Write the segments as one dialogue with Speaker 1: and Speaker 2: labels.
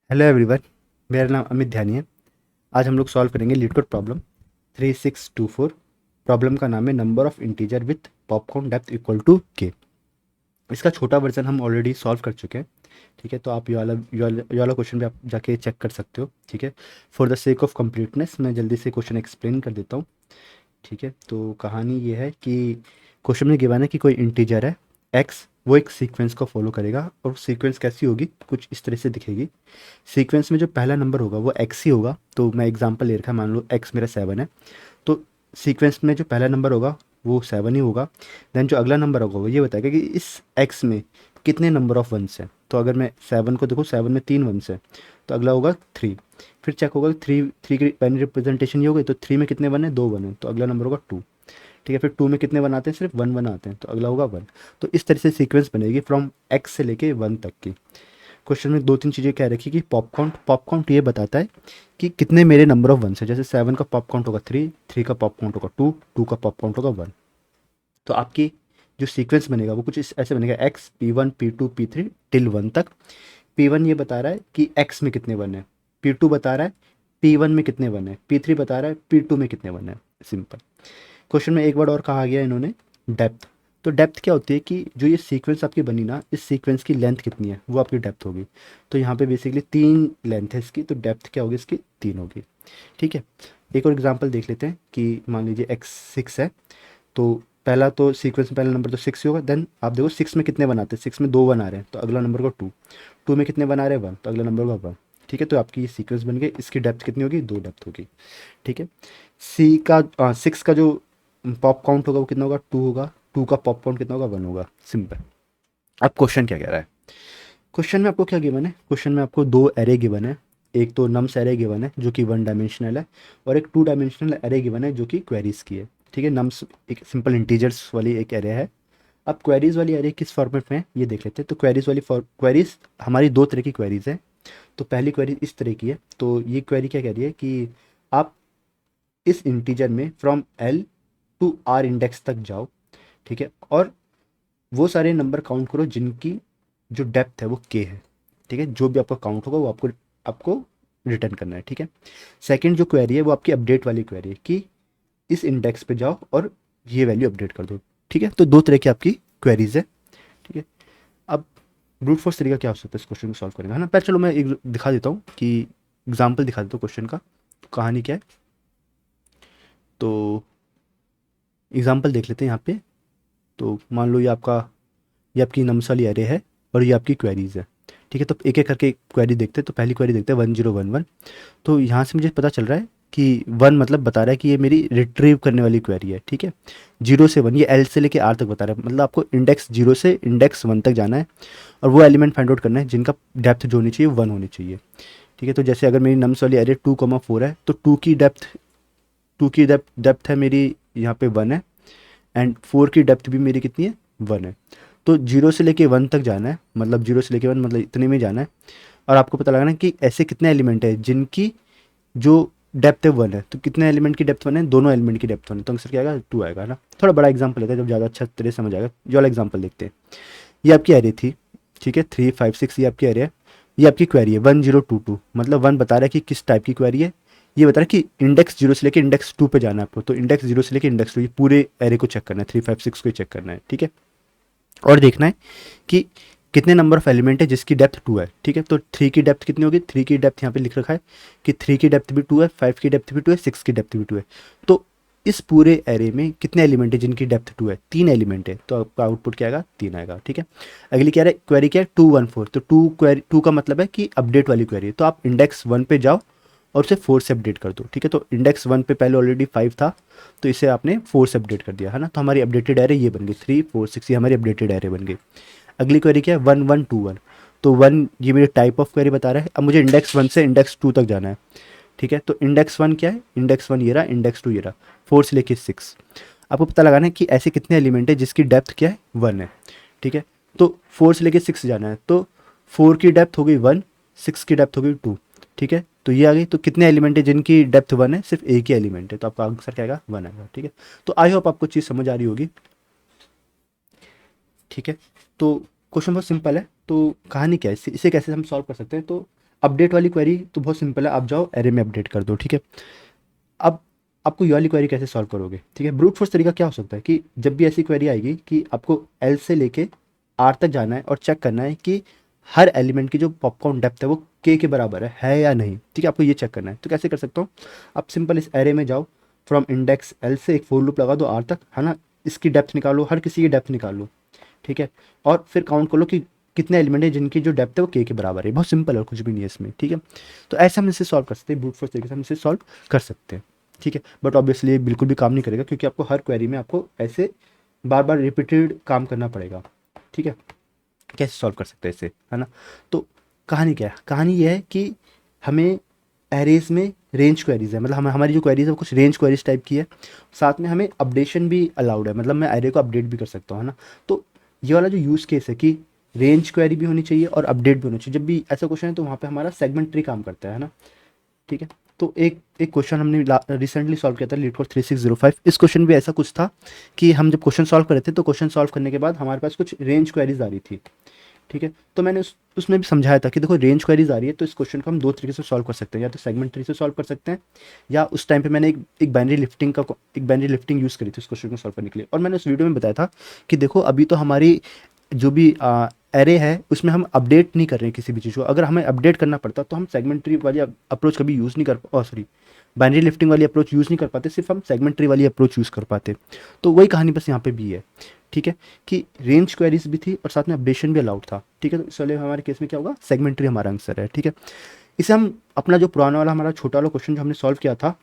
Speaker 1: Hello everyone. मेरा नाम अमित ध्यानी है। आज हम लोग सॉल्व करेंगे लीड कोड प्रॉब्लम 3624। प्रॉब्लम का नाम है number of integer with popcorn depth equal to K. इसका छोटा वर्जन हम ऑलरेडी सॉल्व कर चुके हैं। ठीक है, तो आप ये वाला क्वेश्चन भी आप जाके चेक कर सकते हो। ठीक है, for the sake of completeness मैं जल्दी से क्वेश्चन एक्सप्लेन कर देता हूँ। ठीक है, तो कहानी ये है कि क्वेश्चन में गिवन है कि कोई इंटीजर है एक्स, वो एक सीक्वेंस को फॉलो करेगा और सीक्वेंस कैसी होगी, कुछ इस तरह से दिखेगी। सीक्वेंस में जो पहला नंबर होगा वो एक्स ही होगा। तो मैं एग्जांपल ले रखा, मान लो एक्स मेरा 7 है, तो सीक्वेंस में जो पहला नंबर होगा वो 7 ही होगा। देन जो अगला नंबर होगा वो ये बताएगा कि इस एक्स में कितने नंबर ऑफ वंस हैं। तो अगर मैं 7 को देखूँ, 7 में 3 वंस हैं, तो अगला होगा 3। फिर चेक होगा थ्री थ्री की पहली रिप्रेजेंटेशन ये हो गई, तो 3 में कितने वन है, 2 वन है, तो अगला नंबर होगा 2। ठीक है, फिर 2 में कितने वन आते हैं, सिर्फ 1 1 आते हैं, तो अगला होगा 1। तो इस तरह से सीक्वेंस बनेगी फ्रॉम एक्स से लेके 1 तक की। क्वेश्चन में दो तीन चीज़ें कह रखी कि पॉप काउंट, पॉप काउंट ये बताता है कि कितने मेरे नंबर ऑफ वंस है। जैसे 7 का पॉप काउंट होगा 3, 3 का पॉप काउंट होगा 2, 2 का पॉप काउंट होगा 1। तो आपकी जो सीक्वेंस बनेगा वो कुछ ऐसे बनेगा, x P1 P2 P3 till 1 तक। P1 ये बता रहा है कि एक्स में कितने वन है, P2 बता रहा है P1 में कितने वन है, P3 बता रहा है P2 में कितने वन है। सिंपल। क्वेश्चन में एक वर्ड और कहा गया इन्होंने, डेप्थ। तो डेप्थ क्या होती है कि जो ये सीक्वेंस आपकी बनी ना, इस सीक्वेंस की लेंथ कितनी है वो आपकी डेप्थ होगी। तो यहाँ पे बेसिकली 3 लेंथ है इसकी, तो डेप्थ क्या होगी इसकी, 3 होगी। ठीक है, एक और एग्जांपल देख लेते हैं कि मान लीजिए एक्स 6 है, तो पहला तो सीक्वेंस में पहला नंबर तो 6 ही होगा। देन आप देखो 6 में कितने वन आते हैं, 6 में 2 वन आ रहे हैं, तो अगला नंबर होगा 2। 2 में कितने वन आ रहे हैं, 1, तो अगला नंबर होगा 1। ठीक है, तो आपकी ये सीक्वेंस बन गई, इसकी डेप्थ कितनी होगी, 2 डेप्थ होगी। ठीक है, सी का 6 का जो पॉप काउंट होगा वो कितना होगा, 2 होगा। 2 का पॉप काउंट कितना होगा, 1 होगा। सिंपल। अब क्वेश्चन क्या कह रहा है, क्वेश्चन में आपको क्या गिवन है, क्वेश्चन में आपको दो एरे गिवन है। एक तो नम्स एरे गिवन है जो कि 1 डायमेंशनल है, और एक 2 डायमेंशनल एरे गिवन है जो कि क्वेरीज की है। ठीक है, नम्स एक सिंपल इंटीजर्स वाली एक एरे है। अब क्वेरीज वाली एरे किस फॉर्मेट में है ये देख लेते हैं। तो क्वेरीज वाली क्वेरीज हमारी दो तरह की क्वेरीज है। तो पहली क्वेरी इस तरह की है, तो ये क्वेरी क्या कह रही है कि आप इस इंटीजर में from L to R index तक जाओ। ठीक है, और वो सारे नंबर काउंट करो जिनकी जो डेप्थ है वो के है। ठीक है, जो भी आपका काउंट होगा वो आपको आपको रिटर्न करना है। ठीक है, सेकंड जो क्वेरी है वो आपकी अपडेट वाली क्वेरी है कि इस इंडेक्स पे जाओ और ये वैल्यू अपडेट कर दो। ठीक है, तो दो तरह की आपकी क्वेरीज है। ठीक है, अब ब्रूट फोर्स तरीका क्या हो सकता है इस क्वेश्चन को सॉल्व करने का, है ना। पहले चलो मैं एक दिखा देता हूँ कि एग्जाम्पल दिखा देता हूँ क्वेश्चन का, कहानी क्या है। तो एग्जाम्पल देख लेते हैं यहाँ पे। तो मान लो ये आपकी नम्स वाली एरे है और ये आपकी क्वेरीज है। ठीक है, तो एक एक करके क्वेरी देखते हैं। तो पहली क्वेरी देखते हैं 1011। तो यहाँ से मुझे पता चल रहा है कि 1 मतलब बता रहा है कि ये मेरी रिट्रीव करने वाली क्वेरी है। ठीक है, 0 से 1, ये एल से लेके आर तक बता रहा है, मतलब आपको इंडेक्स 0 से इंडेक्स 1 तक जाना है और वो एलिमेंट फाइंड आउट करना है जिनका डेप्थ जो होनी चाहिए 1 होनी चाहिए। ठीक है, तो जैसे अगर मेरी नम्स वाली एरे 2,4 है, तो 2 की डेप्थ है मेरी यहाँ पे 1 है, एंड 4 की डेप्थ भी मेरी कितनी है, 1 है। तो 0 से लेके 1 तक जाना है, मतलब 0 से लेके 1 मतलब इतने में जाना है। और आपको पता लगाना है कि ऐसे कितने एलिमेंट है जिनकी जो डेप्थ है 1 है। तो कितने एलिमेंट की डेप्थ 1 है, दोनों एलिमेंट की डेप्थ 1 है, तो आंसर क्या आएगा, 2 आएगा, है ना। थोड़ा बड़ा एग्जाम्पल लेते हैं जब ज़्यादा अच्छा तरह समझ आएगा। जो वाला एग्जाम्पल देखते हैं, ये आपकी एरे थी। ठीक है, 3 5 6 ये आपकी एरे है। ये आपकी क्वेरी है 1022, मतलब 1 बता रहा है कि किस टाइप की क्वेरी है। ये बता रहा है कि इंडेक्स 0 से लेकर इंडेक्स 2 पे जाना है आपको। तो इंडेक्स 0 से लेकर इंडेक्स 2, ये पूरे एरे को चेक करना है, 3 5 6 को चेक करना है। ठीक है, और देखना है कि कितने नंबर ऑफ एलिमेंट है जिसकी डेप्थ 2 है। ठीक है, तो 3 की डेप्थ कितनी होगी, 3 की डेप्थ यहाँ पे लिख रखा है कि 3 की डेप्थ भी 2 है, 5 की डेप्थ भी 2 है, 6 की डेप्थ भी 2 है। तो इस पूरे एरे में कितने एलिमेंट है जिनकी डेप्थ 2 है, 3 एलिमेंट है, तो आपका आउटपुट क्या आएगा, 3 आएगा। ठीक है, अगली क्या है, क्वेरी क्या है, 214। तो 2 का मतलब है कि अपडेट वाली क्वेरी है, तो आप इंडेक्स 1 पे जाओ और उसे 4 से अपडेट कर दो। ठीक है, तो इंडेक्स 1 पे पहले ऑलरेडी 5 था, तो इसे आपने 4 से अपडेट कर दिया, है ना। तो हमारी अपडेटेड एरे ये बन गई, 3 4 6, ये हमारी अपडेटेड एरे बन गई। अगली क्वेरी क्या है, 1121। तो 1 ये मेरी टाइप ऑफ क्वेरी बता रहा है। अब मुझे इंडेक्स 1 से इंडेक्स 2 तक जाना है। ठीक है, तो इंडेक्स 1 क्या है, इंडेक्स 1 ये रहा, इंडेक्स 2 ये रहा, 4 से लेके 6। आपको पता लगाना है कि ऐसे कितने एलिमेंट है जिसकी डेप्थ क्या है, 1 है। ठीक है, तो 4 से लेके 6 जाना है, तो 4 की डेप्थ हो गई 1, 6 की डेप्थ हो गई 2। ठीक है, तो ये आ गई। तो कितने एलिमेंट है जिनकी डेप्थ 1 है, सिर्फ एक ही एलिमेंट है, तो आपका आंसर क्या आएगा, 1 आएगा। ठीक है, तो आई होप आपको चीज़ समझ आ रही होगी। ठीक है, तो क्वेश्चन बहुत सिंपल है। तो कहानी क्या है, इसे कैसे हम सॉल्व कर सकते हैं। तो अपडेट वाली क्वेरी तो बहुत सिंपल है, आप जाओ एरे में अपडेट कर दो, ठीक है। अब आपको ये वाली क्वेरी कैसे सॉल्व करोगे, ठीक है। ब्रूट फोर्स तरीका क्या हो सकता है कि जब भी ऐसी क्वेरी आएगी कि आपको एल से लेके आर तक जाना है और चेक करना है कि हर एलिमेंट की जो पॉपकॉर्न डेप्थ है वो के बराबर है या नहीं, ठीक है। आपको ये चेक करना है, तो कैसे कर सकता हूँ, आप सिंपल इस एरे में जाओ, फ्रॉम इंडेक्स एल से एक फोर लूप लगा दो आर तक, है ना। इसकी डेप्थ निकालो, हर किसी की डेप्थ निकालो, ठीक है। और फिर काउंट कर लो कि कितने एलिमेंट है जिनकी जो डेप्थ है वो के बराबर है। बहुत सिंपल है और कुछ भी नहीं है इसमें, ठीक है। तो ऐसे हम इसे सॉल्व कर सकते हैं, ब्रूट फोर्स तरीके से हम इसे सॉल्व कर सकते हैं, ठीक है। बट ऑब्वियसली ये बिल्कुल भी काम नहीं करेगा, क्योंकि आपको हर क्वेरी में आपको ऐसे बार बार रिपीटेड काम करना पड़ेगा, ठीक है। कैसे सॉल्व कर सकते हैं इसे, है ना। तो कहानी क्या है, कहानी ये है कि हमें एरेज में रेंज क्वेरीज है, मतलब हमारी जो क्वेरीज है वो कुछ रेंज क्वेरीज टाइप की है। साथ में हमें अपडेशन भी अलाउड है, मतलब मैं एरे को अपडेट भी कर सकता हूँ, है ना। तो ये वाला जो यूज़ केस है कि रेंज क्वेरी भी होनी चाहिए और अपडेट भी होनी चाहिए, जब भी ऐसा क्वेश्चन है तो वहाँ पे हमारा सेगमेंट ट्री काम करता है ना, ठीक है। तो एक एक क्वेश्चन हमने रिसेंटली सॉल्व किया था, लीड कोड 3605। इस क्वेश्चन भी ऐसा कुछ था कि हम जब क्वेश्चन सॉल्व कर रहे थे तो क्वेश्चन सॉल्व करने के बाद हमारे पास कुछ रेंज क्वेरीज आ रही थी, ठीक है। तो मैंने उसमें भी समझाया था कि देखो रेंज क्वेरीज आ रही है तो इस क्वेश्चन को हम दो तरीके से सॉल्व कर सकते हैं, या तो सेगमेंट ट्री से सॉल्व कर सकते हैं, या उस टाइम पे मैंने एक बाइनरी लिफ्टिंग यूज़ करी थी उस क्वेश्चन को सॉल्व करने के लिए। और मैंने उस वीडियो में बताया था कि देखो अभी तो हमारी जो भी एरे है उसमें हम अपडेट नहीं कर रहे हैं किसी भी चीज़ को। अगर हमें अपडेट करना पड़ता तो हम सेगमेंट ट्री वाली अप्रोच कभी यूज़ नहीं कर, सॉरी, बाइनरी लिफ्टिंग वाली अप्रोच यूज़ नहीं कर पाते, सिर्फ हम सेगमेंट ट्री वाली अप्रोच यूज़ कर पाते। तो वही कहानी बस यहाँ पे भी है, ठीक है, कि रेंज क्वेरीज भी थी और साथ में अपडेशन भी अलाउड था, ठीक है। तो इसलिए हमारे केस में क्या होगा, सेगमेंट ट्री हमारा आंसर है, ठीक है। इसे हम अपना जो पुराना वाला हमारा छोटा वाला क्वेश्चन जो हमने सॉल्व किया था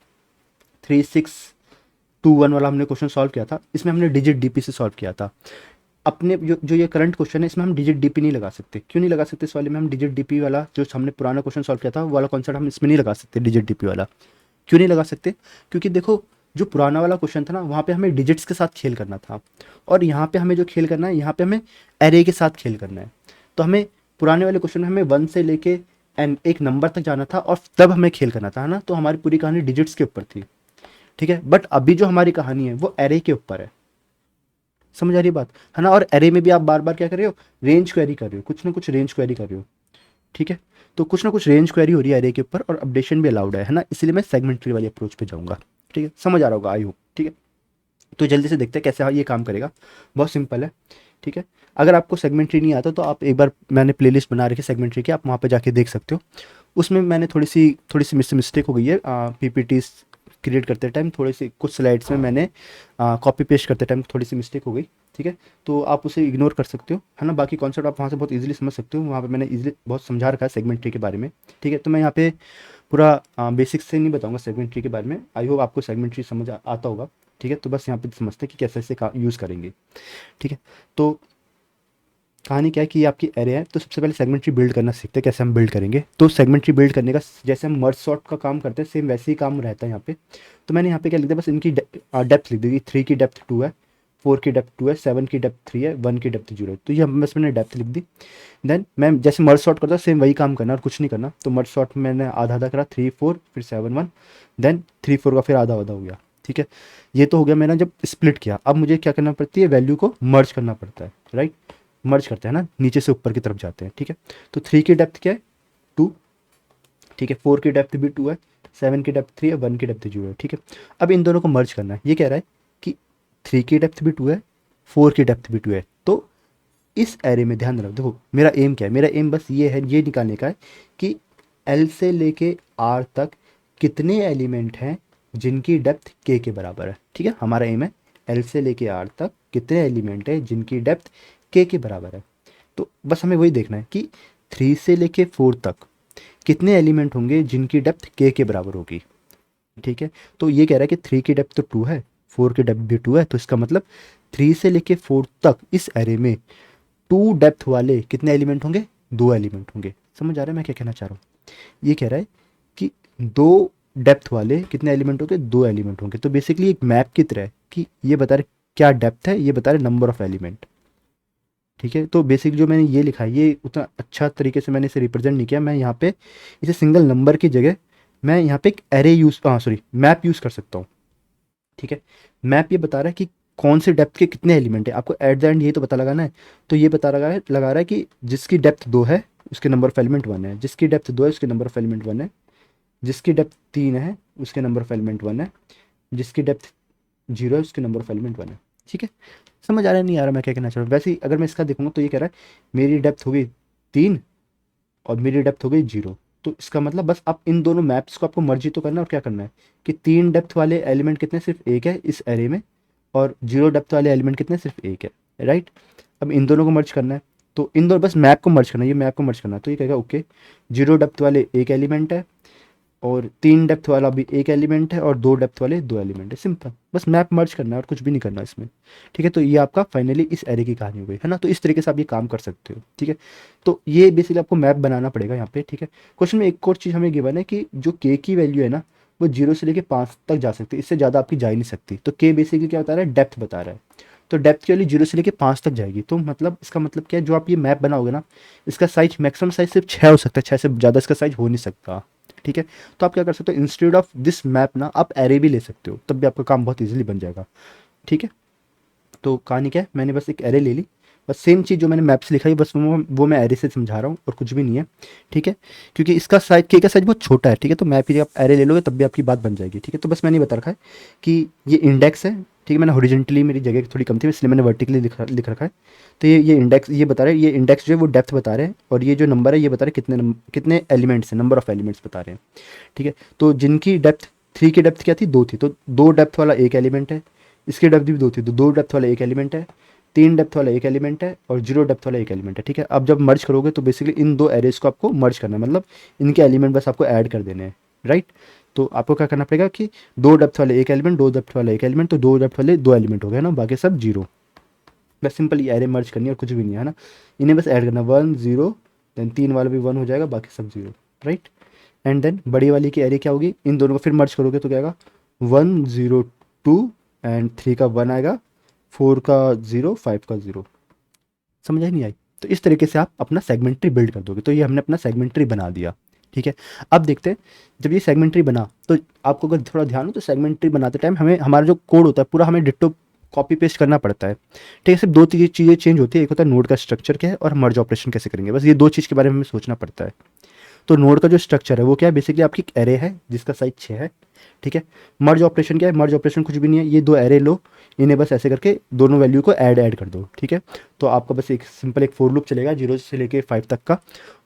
Speaker 1: 3621 वाला हमने क्वेश्चन सॉल्व किया था, इसमें हमने डिजिट डीपी से सॉल्व किया था। अपने जो ये करंट क्वेश्चन है इसमें हम डिजिट डीपी नहीं लगा सकते। क्यों नहीं लगा सकते, इस वाले में हम डिजिट डीपी वाला जो हमने पुराना क्वेश्चन सॉल्व किया था वो वाला कॉन्सेप्ट हम इसमें नहीं लगा सकते, डिजिट डीपी वाला। क्यों नहीं लगा सकते, क्योंकि देखो जो पुराना वाला क्वेश्चन था ना वहाँ पे हमें डिजिट्स के साथ खेल करना था, और यहाँ पे हमें जो खेल करना है यहाँ पे हमें एरे के साथ खेल करना है। तो हमें पुराने वाले क्वेश्चन में हमें वन से लेके एंड एक नंबर तक जाना था और तब हमें खेल करना था, है ना। तो हमारी पूरी कहानी डिजिट्स के ऊपर थी, ठीक है। बट अभी जो हमारी कहानी है वो एरे के ऊपर है, समझ आ रही है बात, है ना। और एरे में भी आप बार बार क्या कर रहे हो, रेंज क्वेरी कर रहे हो, कुछ ना कुछ रेंज क्वेरी कर रहे हो, ठीक है। तो कुछ ना कुछ रेंज क्वेरी हो रही है एरे के ऊपर और अपडेशन भी अलाउड है ना। इसलिए मैं सेगमेंट्री वाली अप्रोच पे जाऊंगा, ठीक है। समझ आ रहा होगा आई होप, ठीक है। तो जल्दी से देखते हैं कैसे ये काम करेगा, बहुत सिंपल है, ठीक है। अगर आपको सेगमेंट्री नहीं आता तो आप एक बार, मैंने प्लेलिस्ट बना रखी है सेगमेंट्री की, आप वहाँ पे जाके देख सकते हो। उसमें मैंने थोड़ी सी मिस्टेक हो गई है, पीपीटी क्रिएट करते टाइम थोड़ी सी कुछ स्लाइड्स में मैंने कॉपी पेस्ट करते टाइम थोड़ी सी मिस्टेक हो गई, ठीक है। तो आप उसे इग्नोर कर सकते हो, है ना। बाकी कॉन्सेप्ट आप वहाँ से बहुत इजीली समझ सकते हो, वहाँ पे मैंने इजीली बहुत समझा रखा है सेगमेंट ट्री के बारे में, ठीक है। तो मैं यहाँ पे पूरा बेसिक्स से नहीं बताऊंगा सेगमेंट ट्री के बारे में, आई होप आपको सेगमेंट ट्री समझ आता होगा, ठीक है। तो बस यहाँ पे समझते हैं कि कैसे इसे यूज़ करेंगे, ठीक है। तो कहानी क्या है कि ये आपकी एरे है, तो सबसे पहले सेगमेंट ट्री बिल्ड करना सीखते हैं कैसे हम बिल्ड करेंगे। तो सेगमेंट ट्री बिल्ड करने का जैसे हम मर्ज सॉर्ट का काम करते हैं सेम वैसे ही काम रहता है यहाँ पे। तो मैंने यहाँ पे क्या लिख दिया, बस इनकी डेप्थ लिख दी, 3 की डेप्थ 2 है, 4 की डेप्थ 2 है, 7 की डेप्थ 3 है, 1 की डेप्थ 0 है। तो ये हम बस मैंने डेप्थ लिख दी। देन मैं जैसे मर्ज सॉर्ट करता सेम वही काम करना और कुछ नहीं करना। तो मर्ज सॉर्ट में मैंने आधा आधा करा, 3 4 फिर 7 1, देन 3 4 का फिर आधा आधा हो गया, ठीक है। ये तो हो गया मैंने जब स्प्लिट किया। अब मुझे क्या करना पड़ती है, वैल्यू को मर्ज करना पड़ता है, राइट। मर्ज करते हैं ना, नीचे से ऊपर की तरफ जाते हैं, ठीक है। तो 3 की डेप्थ क्या है, 2, ठीक है। 4 की डेप्थ भी 2 है, 7 की डेप्थ 3 है, 1 की डेप्थ 0 है, ठीक है। अब इन दोनों को मर्ज करना है। ये कह रहा है कि 3 की डेप्थ भी 2 है, 4 की डेप्थ भी 2 है। तो इस एरे में ध्यान रखो, देखो मेरा एम क्या है, मेरा एम बस ये है, ये निकालने का है कि एल से लेके आर तक कितने एलिमेंट हैं जिनकी डेप्थ के बराबर है, ठीक है। हमारा एम है एल से लेके आर तक कितने एलिमेंट हैं जिनकी डेप्थ के बराबर है। तो बस हमें वही देखना है कि 3 से लेके 4 तक कितने एलिमेंट होंगे जिनकी डेप्थ के बराबर होगी, ठीक है। तो ये कह रहा है कि 3 की डेप्थ तो 2 है, 4 की डेप्थ भी 2 है, तो इसका मतलब 3 से लेके 4 तक इस एरे में 2 डेप्थ वाले कितने एलिमेंट होंगे, 2 एलिमेंट होंगे। समझ आ रहा है मैं क्या कहना चाह रहा हूँ। ये कह रहा है कि 2 डेप्थ वाले कितने एलिमेंट होंगे, 2 एलिमेंट होंगे। तो बेसिकली एक मैप की तरह है कि ये बता रहे क्या डेप्थ है, ये बता रहे नंबर ऑफ एलिमेंट, ठीक है। तो बेसिक जो मैंने ये लिखा है ये उतना अच्छा तरीके से मैंने इसे रिप्रेजेंट नहीं किया। मैं यहाँ पे इसे सिंगल नंबर की जगह मैं यहाँ पे एक array use sorry map use कर सकता हूँ, ठीक है। मैप ये बता रहा है कि कौन से डेप्थ के कितने एलिमेंट है, आपको एट द एंड यही तो पता लगाना है। तो ये लगा रहा है कि जिसकी डेप्थ 2 है उसके नंबर ऑफ एलिमेंट 1 है, जिसकी डेप्थ 2 है उसके नंबर ऑफ एलिमेंट 1 है, जिसकी डेप्थ 3 है उसके नंबर ऑफ एलिमेंट 1 है, जिसकी डेप्थ 0 है उसके नंबर ऑफ एलिमेंट 1 है। ठीक है, समझ आ रहा है नहीं आ रहा मैं क्या कहना चाह रहा हूँ? वैसे ही अगर मैं इसका देखूंगा तो ये कह रहा है मेरी डेप्थ हो गई 3 और मेरी डेप्थ हो गई 0। तो इसका मतलब बस आप इन दोनों मैप्स को आपको मर्जी तो करना है और क्या करना है कि 3 डेप्थ वाले एलिमेंट कितने, सिर्फ एक है इस एरे में, और 0 डेप्थ वाले एलिमेंट कितने, सिर्फ एक है, राइट। अब इन दोनों को मर्ज करना है, तो इन दोनों बस मैप को मर्ज करना है, ये मैप को मर्ज करना है। तो ये कहेगा ओके 0 डेप्थ वाले एक एलिमेंट है और 3 डेप्थ वाला भी एक एलिमेंट है और 2 डेप्थ वाले 2 एलिमेंट है। सिंपल, बस मैप मर्ज करना है और कुछ भी नहीं करना इसमें। ठीक है, तो ये आपका फाइनली इस एरे की कहानी हो गई है ना। तो इस तरीके से आप ये काम कर सकते हो। ठीक है, तो ये बेसिकली आपको मैप बनाना पड़ेगा यहाँ पे। ठीक है, क्वेश्चन में एक और चीज़ हमें गिवन है कि जो के की वैल्यू है ना वो 0 से लेके 5 तक जा सकती है, इससे ज़्यादा आपकी जा ही नहीं सकती। तो के बेसिकली क्या बता रहा है, डेप्थ बता रहा है। तो डेप्थ की वैल्यू 0 से लेके 5 तक जाएगी। तो मतलब इसका मतलब क्या है, जो आप ये मैप बनाओगे ना इसका साइज मैक्सिमम साइज सिर्फ 6 हो सकता है, 6 से ज़्यादा इसका साइज हो नहीं सकता। ठीक है, तो आप क्या कर सकते हो, इंस्टेड ऑफ दिस मैप ना आप एरे भी ले सकते हो, तब भी आपका काम बहुत इजीली बन जाएगा। ठीक है, तो कहानी क्या है, मैंने बस एक एरे ले ली, बस सेम चीज़ जो मैंने मैप से लिखा है बस वो मैं एरे से समझा रहा हूँ और कुछ भी नहीं है। ठीक है, क्योंकि इसका साइज के का साइज बहुत छोटा है। ठीक है, तो मैप ही आप एरे ले लोगे तब भी आपकी बात बन जाएगी। ठीक है, तो बस मैंने बता रखा है कि ये इंडेक्स है। ठीक है, मैंने हॉरिजेंटली मेरी जगह थोड़ी कम थी इसलिए मैंने वर्टिकली लिख रखा है। तो ये इंडेक्स ये बता रहे हैं, ये इंडेक्स जो है वो डेप्थ बता रहे हैं और ये जो नंबर है ये बता रहे हैं कितने एलिमेंट्स हैं, नंबर ऑफ एलिमेंट्स बता रहे हैं। ठीक है, तो जिनकी डेप्थ 3 की डेप्थ क्या थी, 2 थी, तो 2 डेप्थ वाला एक एलिमेंट है, इसकी डेप्थ भी 2 थी तो 2 डेप्थ वाला एक एलिमेंट है, 3 डेप्थ वाला एक एलिमेंट है और 0 डेप्थ वाला एक एलिमेंट है। ठीक है, अब जब मर्ज करोगे तो बेसिकली इन दो एरेज को आपको मर्ज करना है, मतलब इनके एलिमेंट बस आपको ऐड कर देने हैं, राइट। तो आपको क्या करना पड़ेगा कि 2 डेप्थ वाले एक एलिमेंट, 2 डेप्थ वाला एक एलिमेंट, तो 2 डेप्थ वाले 2 एलिमेंट हो गए ना, बाकी सब 0। बस सिंपल ये एरे मर्ज करनी है और कुछ भी नहीं है ना, इन्हें बस ऐड करना 1 0, देन 3 वाला भी 1 हो जाएगा, बाकी सब 0, राइट। एंड देन बड़ी वाली की एरे क्या होगी, इन दोनों को फिर मर्ज करोगे तो क्या आएगा 1 0 2 एंड 3 का 1 आएगा, 4 का 0, 5 का 0। समझ आई नहीं आई? तो इस तरीके से आप अपना सेगमेंट ट्री बिल्ड कर दोगे। तो ये हमने अपना सेगमेंट ट्री बना दिया। ठीक है, अब देखते हैं जब ये सेगमेंट ट्री बना तो आपको अगर थोड़ा ध्यान हो तो सेगमेंट ट्री बनाते टाइम हमें हमारा जो कोड होता है पूरा हमें डिट्टो कॉपी पेस्ट करना पड़ता है। ठीक है, सिर्फ दो चीज़ें चेंज होती है, एक होता है नोड का स्ट्रक्चर क्या है और मर्ज ऑपरेशन कैसे करेंगे, बस ये दो चीज़ के बारे में हमें सोचना पड़ता है। तो नोड का जो स्ट्रक्चर है वो क्या है, बेसिकली आपकी एक एरे है जिसका साइज 6 है। ठीक है, मर्ज ऑपरेशन क्या है, मर्ज ऑपरेशन कुछ भी नहीं है, ये दो एरे लो, इन्हें बस ऐसे करके दोनों वैल्यू को ऐड कर दो। ठीक है, तो आपका बस एक सिंपल एक फोर लूप चलेगा 0 से लेके 5 तक का,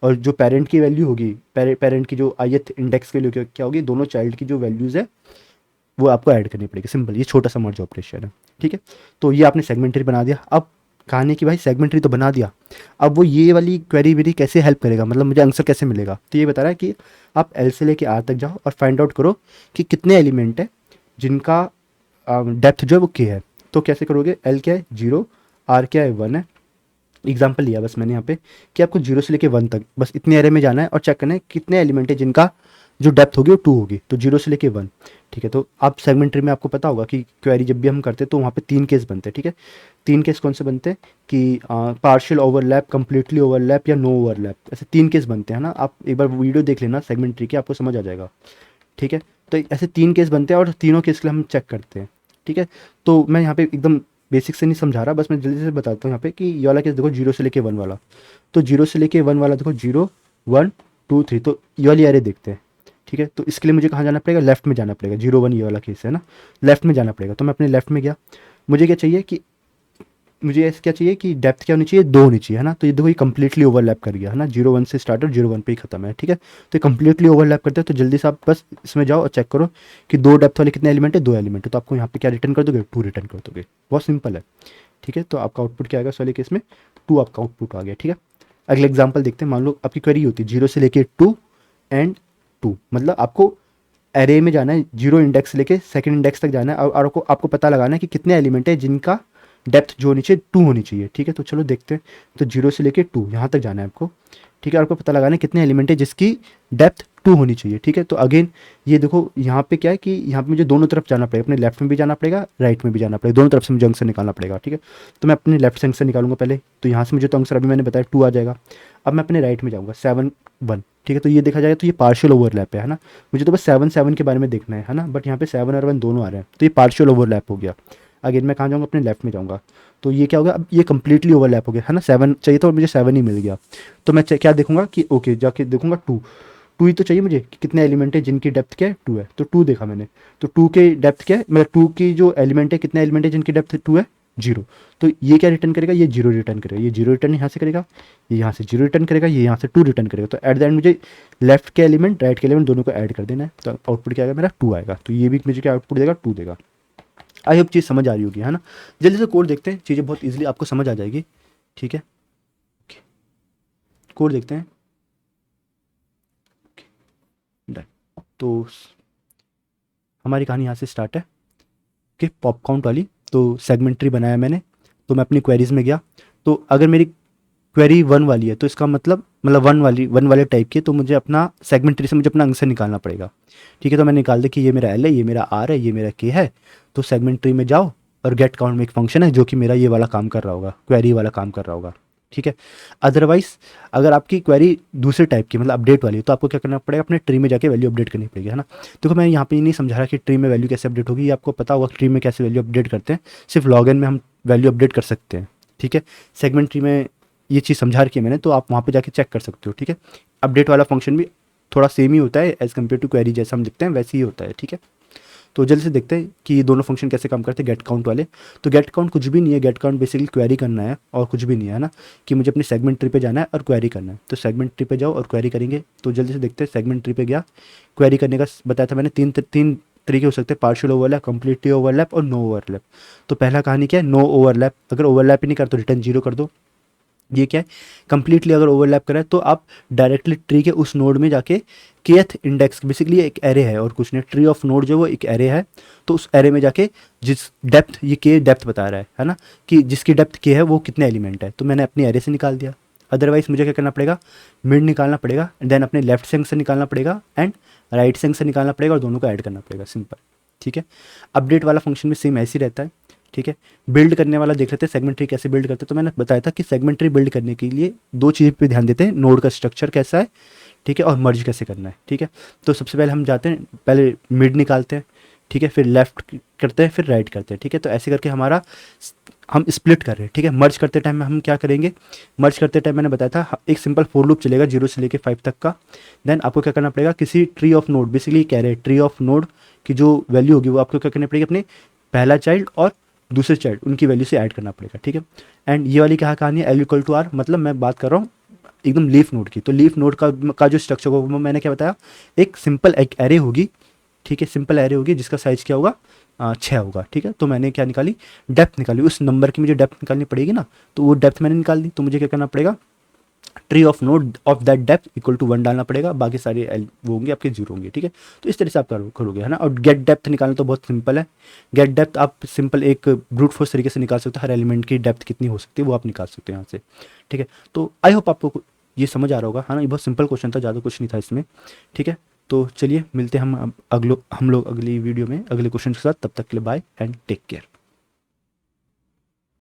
Speaker 1: और जो पेरेंट की वैल्यू होगी, पेरेंट की जो ith इंडेक्स की वैल्यू क्या होगी, दोनों चाइल्ड की जो वैल्यूज़ है वो आपको ऐड करनी पड़ेगी। सिंपल, ये छोटा सा मर्ज ऑपरेशन है। ठीक है, तो ये आपने सेगमेंटरी बना दिया। अब कहानी की भाई सेगमेंटरी तो बना दिया, अब वो ये वाली क्वेरी मेरी कैसे हेल्प करेगा, मतलब मुझे आंसर कैसे मिलेगा। तो ये बता रहा है कि आप एल से लेके आर तक जाओ और फाइंड आउट करो कि कितने एलिमेंट है जिनका डेप्थ जो है वो के है। तो कैसे करोगे, एल क्या है 0, आर क्या है 1 है। एग्जाम्पल लिया बस मैंने यहाँ पे कि आपको 0 से लेके 1 तक बस इतने एरे में जाना है और चेक करना है कितने एलिमेंट है जिनका जो डेप्थ होगी वो 2 होगी, तो 0 से लेके 1। ठीक है, तो आप सेगमेंटरी में आपको पता होगा कि क्वेरी जब भी हम करते हैं तो वहाँ पे 3 केस बनते हैं। ठीक है, 3 केस कौन से बनते हैं कि पार्शियल ओवरलैप, कंप्लीटली ओवरलैप या नो ओवरलैप, ऐसे 3 केस बनते हैं ना। आप एक बार वीडियो देख लेना सेगमेंटरी की, आपको समझ आ जाएगा। ठीक है, तो ऐसे 3 केस बनते हैं और तीनों केस के लिए हम चेक करते हैं। ठीक है, तो मैं यहाँ पे एकदम बेसिक से नहीं समझा रहा, बस मैं जल्दी से बताता हूँ यहाँ पे कि ये वाला केस देखो 0 से लेके 1 वाला, तो 0 से लेके 1 वाला देखो 0 1 2 3, तो ये वाली एरे देखते हैं। ठीक है, तो इसके लिए मुझे कहाँ जाना पड़ेगा, लेफ्ट में जाना पड़ेगा। 0 1 ये वाला केस है ना, लेफ्ट में जाना पड़ेगा। तो मैं अपने लेफ्ट में गया, मुझे क्या चाहिए कि मुझे ऐसे क्या चाहिए कि डेप्थ क्या होनी चाहिए, 2 होनी चाहिए, है ना। तो ये देखो ये कंप्लीटली ओवरलैप कर गया, है ना, 0 1 से स्टार्ट और 0 1 पे ही खत्म है। ठीक है, तो ये कंप्लीटली ओवरलैप करते हैं। तो जल्दी से आप बस इसमें जाओ और चेक करो कि 2 डेप्थ वाले कितने एलिमेंट है, 2 एलिमेंट है। तो आपको यहाँ पे क्या रिटर्न कर दोगे, 2 रिटर्न कर दोगे, बहुत सिंपल है। ठीक है, तो आपका आउटपुट क्या आएगा इस वाले केस में, 2 आपका आउटपुट आ गया। ठीक है, अगले एग्जाम्पल देखते हैं। मान लो आपकी क्वेरी होती है 0 से लेके 2 एंड 2, मतलब आपको एरे में जाना है, 0 इंडेक्स लेके सेकंड इंडेक्स तक जाना है और आपको पता लगाना है कि कितने एलिमेंट है जिनका डेप्थ जो होनी चाहिए 2 होनी चाहिए। ठीक है, तो चलो देखते हैं। तो 0 से लेके 2 यहाँ तक जाना है आपको। ठीक है, आपको पता लगाना है कितने एलिमेंट है जिसकी डेप्थ 2 होनी चाहिए। ठीक है, तो अगेन ये देखो यहाँ पे क्या है कि यहाँ पे मुझे दोनों तरफ जाना पड़ेगा, अपने लेफ्ट में भी जाना पड़ेगा, राइट में भी जाना पड़ेगा, दोनों तरफ से मुझे आंसर निकालना पड़ेगा। ठीक है, तो मैं अपने लेफ्ट से आंसर निकालूंगा पहले, तो यहाँ से मुझे तो आंसर अभी मैंने बताया 2 आ जाएगा। अब मैं अपने राइट में जाऊँगा 7 1। ठीक है, तो ये देखा जाएगा तो ये पार्शियल ओवरलैप है ना, मुझे तो बस 7 7 के बारे में देखना है ना, बट यहाँ पे 7 और 1 दोनों आ रहे हैं, तो ये पार्शियल ओवरलैप हो गया। अगेन मैं कहाँ जाऊँगा, अपने लेफ्ट में जाऊँगा, तो ये क्या होगा, अब ये कंप्लीटली ओवरलैप हो गया है ना, 7 चाहिए था और मुझे 7 ही मिल गया। तो मैं क्या देखूंगा कि ओके जाके देखूंगा 2, 2 ही तो चाहिए मुझे कि कितने एलिमेंट है जिनकी डेप्थ क्या है 2 है, तो 2 देखा मैंने, तो 2 के डेप्थ क्या है, मतलब 2 की जो एलिमेंट है कितने एलिमेंट है जिनकी डेप्थ 2 है, 0। तो ये क्या रिटर्न करेगा, ये 0 रिटर्न करेगा, ये 0 रिटर्न यहाँ से करेगा, ये यहाँ से 0 रिटर्न करेगा, ये यहाँ से 2 रिटर्न करेगा। तो एट द एंड मुझे लेफ्ट के एलिमेंट राइट के एलिमेंट दोनों को ऐड कर देना है, तो आउटपुट क्या आएगा मेरा 2 आएगा। तो ये भी मुझे क्या आउटपुट देगा 2 देगा। आई होप चीज़ समझ आ रही होगी है ना। जल्दी से कोड देखते हैं, चीज़ें बहुत ईजिली आपको समझ आ जाएगी। ठीक है, कोड देखते हैं। डन। तो हमारी कहानी यहाँ से स्टार्ट है कि पॉप काउंट वाली। तो सेगमेंट ट्री बनाया मैंने, तो मैं अपनी क्वेरीज में गया, तो अगर मेरी क्वेरी 1 वाली है तो इसका मतलब 1 वाले टाइप की है, तो मुझे अपना सेगमेंट ट्री से मुझे अपना आंसर निकालना पड़ेगा। ठीक है, तो मैंने निकाल दिया कि ये मेरा एल है, ये मेरा आर है, ये मेरा के है। तो सेगमेंट ट्री में जाओ और गेट काउंट में एक फंक्शन है जो कि मेरा ये वाला काम कर रहा होगा, क्वेरी वाला काम कर रहा होगा। ठीक है, अदरवाइज अगर आपकी क्वेरी दूसरे टाइप की मतलब अपडेट वाली है तो आपको क्या करना पड़ेगा, अपने ट्री में जाके वैल्यू अपडेट करनी पड़ेगी है ना। देखो मैं यहाँ पे ये नहीं समझा रहा कि ट्री में वैल्यू कैसे अपडेट होगी, ये आपको पता होगा ट्री में कैसे वैल्यू अपडेट करते हैं, सिर्फ लॉगिन में हम वैल्यू अपडेट कर सकते हैं। ठीक है, सेगमेंट ट्री में ये चीज़ समझा रखी है मैंने, तो आप वहाँ पे जाके चेक कर सकते हो। ठीक है, अपडेट वाला फंक्शन भी थोड़ा सेम ही होता है एज़ कम्पेयर टू क्वेरी, जैसा हम लिखते हैं वैसे ही होता है। ठीक है, तो जल्दी से देखते हैं कि ये दोनों फंक्शन कैसे काम करते हैं गेट काउंट वाले। तो गेट काउंट कुछ भी नहीं है, गेट काउंट बेसिकली क्वेरी करना है और कुछ भी नहीं है ना, कि मुझे अपनी सेगमेंट ट्री पे जाना है और क्वेरी करना है। तो सेगमेंट ट्री पे जाओ और क्वेरी करेंगे। तो जल्दी से देखते हैं, सेगमेंट ट्री पे गया, क्वेरी करने का बताया था मैंने, तीन तरीके हो सकते हैं, पार्शियल ओवरलैप, कंप्लीटली ओवरलैप और नो ओवरलैप। तो पहला कहानी क्या है, नो ओवरलैप। अगर ओवरलैप ही नहीं कर तो रिटर्न 0 कर दो। ये क्या है, कंप्लीटली अगर ओवरलैप करा है तो आप डायरेक्टली ट्री के उस नोड में जाके kth इंडेक्स, बेसिकली एक एरे है और कुछ नहीं, ट्री ऑफ नोड जो वो एक एरे है, तो उस एरे में जाके जिस डेप्थ, ये के डेप्थ बता रहा है ना, कि जिसकी डेप्थ के है वो कितने एलिमेंट है, तो मैंने अपनी एरे से निकाल दिया। अदरवाइज मुझे क्या करना पड़ेगा, मिड निकालना पड़ेगा, देन अपने लेफ्ट सेंग से निकालना पड़ेगा एंड राइट सेंग से निकालना पड़ेगा और दोनों को ऐड करना पड़ेगा, सिंपल। ठीक है, अपडेट वाला फंक्शन भी सेम ऐसे ही रहता है। ठीक है, बिल्ड करने वाला देख लेते हैं सेगमेंट ट्री कैसे बिल्ड करते हैं। तो मैंने बताया था कि सेगमेंट ट्री बिल्ड करने के लिए 2 चीज़ पे ध्यान देते हैं, नोड का स्ट्रक्चर कैसा है, ठीक है, और मर्ज कैसे करना है। ठीक है, तो सबसे पहले हम जाते हैं, पहले मिड निकालते हैं, ठीक है, फिर लेफ्ट करते हैं, फिर राइट करते हैं। ठीक है, तो ऐसे करके हमारा हम स्प्लिट कर रहे हैं। ठीक है, मर्ज करते टाइम में हम क्या करेंगे, मर्ज करते टाइम मैंने बताया था एक सिंपल फोर लूप चलेगा 0 से लेके 5 तक का। देन आपको क्या करना पड़ेगा, किसी ट्री ऑफ नोड, बेसिकली कह रहे हैं ट्री ऑफ नोड की जो वैल्यू होगी वो आपको क्या करनी पड़ेगी, अपने पहला चाइल्ड और दूसरे चाइल्ड उनकी वैल्यू से ऐड करना पड़ेगा। ठीक है, एंड ये वाली क्या कहानी है, एल इक्वल टू आर, मतलब मैं बात कर रहा हूँ एकदम लीफ नोड की। तो लीफ नोड का जो स्ट्रक्चर होगा वो मैंने क्या बताया, एक सिंपल एक एरे होगी। ठीक है, सिंपल एरे होगी जिसका साइज क्या होगा, 6 होगा। ठीक है, तो मैंने क्या निकाली, डेप्थ निकाली, उस नंबर की मुझे डेप्थ निकालनी पड़ेगी ना, तो वो डेप्थ मैंने निकाल दी। तो मुझे क्या करना पड़ेगा, tree of node of that depth equal to 1 डालना पड़ेगा, बाकी सारे वो होंगे आपके 0 होंगे। ठीक है, तो इस तरह से आप करोगे है ना। और गेट डेप्थ निकालना तो बहुत सिंपल है। गेट डेप्थ आप सिंपल एक ब्रूट फोर्स तरीके से निकाल सकते हो, हर एलिमेंट की डेप्थ कितनी हो सकती है वो आप निकाल सकते हो यहाँ से। ठीक है, तो आई होप आपको ये समझ आ रहा होगा है ना, ये बहुत सिंपल क्वेश्चन था, ज़्यादा कुछ नहीं था इसमें। ठीक है, तो चलिए मिलते हैं हम लोग अगली वीडियो में अगले क्वेश्चन के साथ। तब तक के लिए बाय एंड टेक केयर।